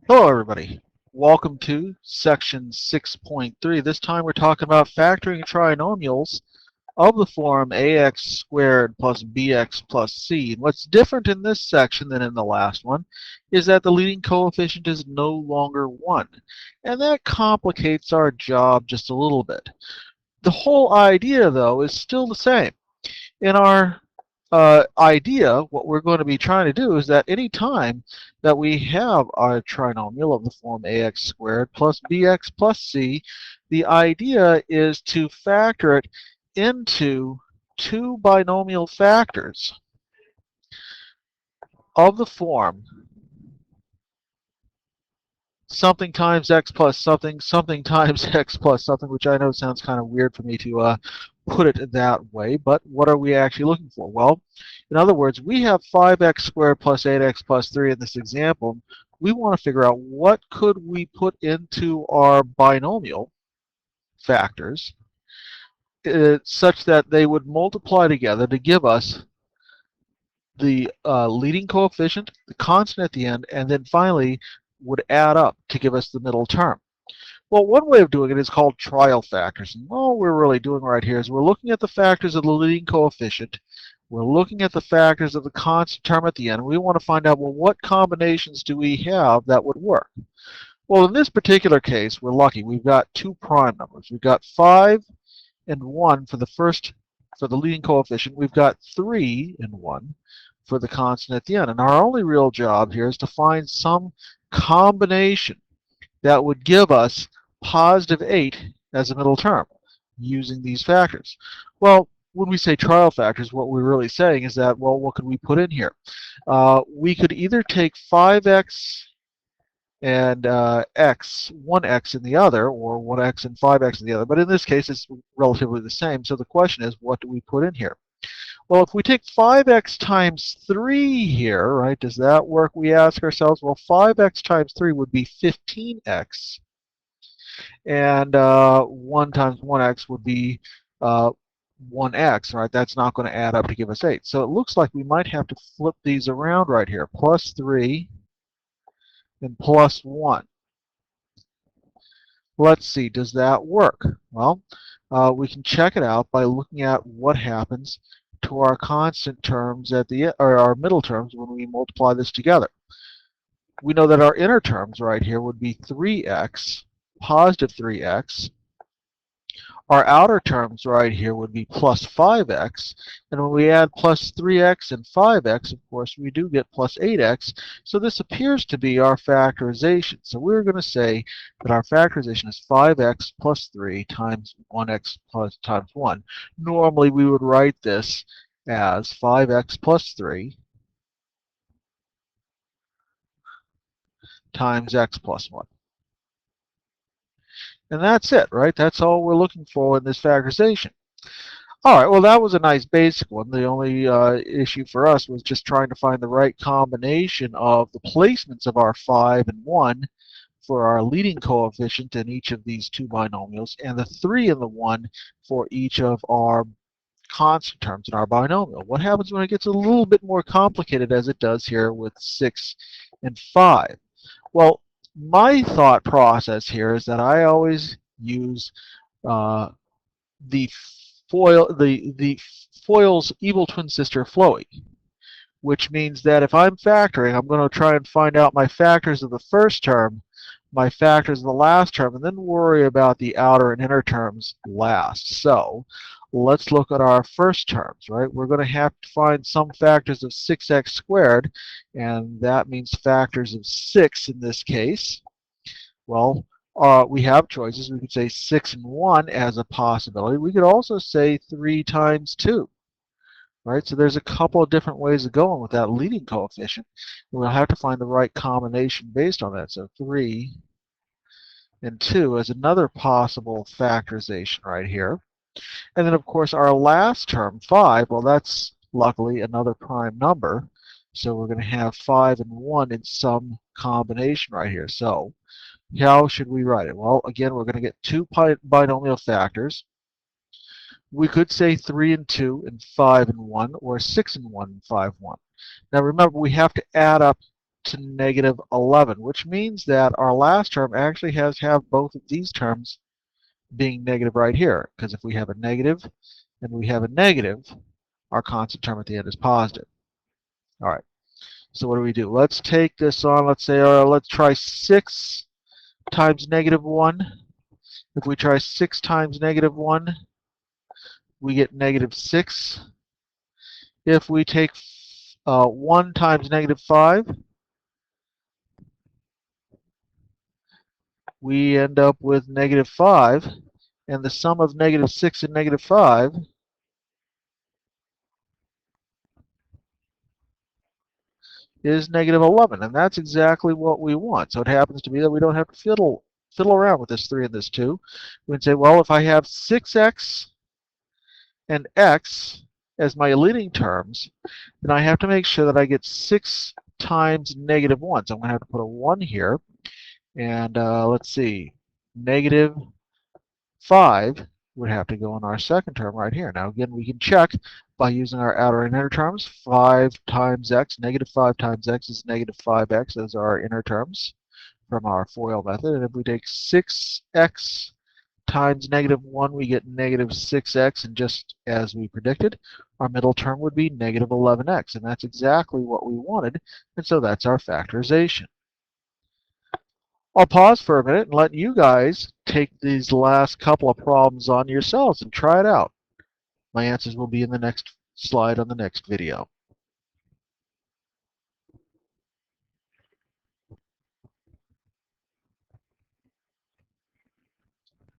Hello everybody. Welcome to section 6.3. This time we're talking about factoring trinomials of the form ax squared plus bx plus c. And what's different in this section than in the last one is that the leading coefficient is no longer 1. And that complicates our job just a little bit. The whole idea, though, is still the same. In our idea, what we're going to be trying to do is that any time that we have our trinomial of the form ax squared plus bx plus c, the idea is to factor it into two binomial factors of the form something times x plus something, something times x plus something, which I know sounds kind of weird for me to put it that way, but what are we actually looking for? Well, in other words, we have 5x squared plus 8x plus 3 in this example. We want to figure out what could we put into our binomial factors such that they would multiply together to give us the leading coefficient, the constant at the end, and then finally would add up to give us the middle term. Well, one way of doing it is called trial factors. And all we're really doing right here is we're looking at the factors of the leading coefficient. We're looking at the factors of the constant term at the end. And we want to find out, well, what combinations do we have that would work? Well, in this particular case, we're lucky. We've got two prime numbers. We've got 5 and 1 for the leading coefficient. We've got 3 and 1 for the constant at the end. And our only real job here is to find some combination that would give us positive 8 as a middle term using these factors. Well, when we say trial factors, what we're really saying is that, well, what could we put in here? We could either take 5x and x, 1x in the other, or 1x and 5x in the other. But in this case, it's relatively the same. So the question is, what do we put in here? Well, if we take 5x times 3 here, right, does that work? We ask ourselves, well, 5x times 3 would be 15x. And 1 times 1x would be 1x, right? That's not going to add up to give us 8. So it looks like we might have to flip these around right here. Plus 3 and plus 1. Let's see, does that work? Well, we can check it out by looking at what happens to our constant terms at the or our middle terms when we multiply this together. We know that our inner terms right here would be 3x, positive 3x. Our outer terms right here would be plus 5x. And when we add plus 3x and 5x, of course, we do get plus 8x. So this appears to be our factorization. So we're going to say that our factorization is 5x plus 3 times 1x plus times 1. Normally, we would write this as 5x plus 3 times x plus 1. And that's it, right? That's all we're looking for in this factorization. All right, well, that was a nice basic one. The only issue for us was just trying to find the right combination of the placements of our 5 and 1 for our leading coefficient in each of these two binomials, and the 3 and the 1 for each of our constant terms in our binomial. What happens when it gets a little bit more complicated, as it does here with 6 and 5? Well, my thought process here is that I always use the FOIL's evil twin sister Floey, which means that if I'm factoring, I'm going to try and find out my factors of the first term, my factors of the last term, and then worry about the outer and inner terms last. So let's look at our first terms, right? We're going to have to find some factors of 6x squared, and that means factors of 6 in this case. Well, we have choices. We could say 6 and 1 as a possibility. We could also say 3 times 2. Right? So there's a couple of different ways of going with that leading coefficient. And we'll have to find the right combination based on that. So 3 and 2 is another possible factorization right here. And then, of course, our last term, 5, well, that's luckily another prime number. So we're going to have 5 and 1 in some combination right here. So how should we write it? Well, again, we're going to get two binomial factors. We could say 3 and 2 and 5 and 1, or 6 and 1 and 5 and 1. Now remember, we have to add up to negative 11, which means that our last term actually has to have both of these terms being negative right here, because if we have a negative and we have a negative, our constant term at the end is positive. All right, so what do? Let's take this on. Let's say, let's try 6 times negative 1. If we try 6 times negative 1, we get negative 6. If we take 1 times negative 5, we end up with negative 5. And the sum of negative 6 and negative 5 is negative 11. And that's exactly what we want. So it happens to be that we don't have to fiddle around with this 3 and this 2. We can say, well, if I have 6x and x as my leading terms, then I have to make sure that I get 6 times negative 1. So I'm going to have to put a 1 here. And let's see, negative 5 would have to go in our second term right here. Now again, we can check by using our outer and inner terms. 5 times x, negative 5 times x is negative 5x. Those are our inner terms from our FOIL method. And if we take 6x times negative 1, we get negative 6x. And just as we predicted, our middle term would be negative 11x. And that's exactly what we wanted. And so that's our factorization. I'll pause for a minute and let you guys take these last couple of problems on yourselves and try it out. My answers will be in the next slide on the next video.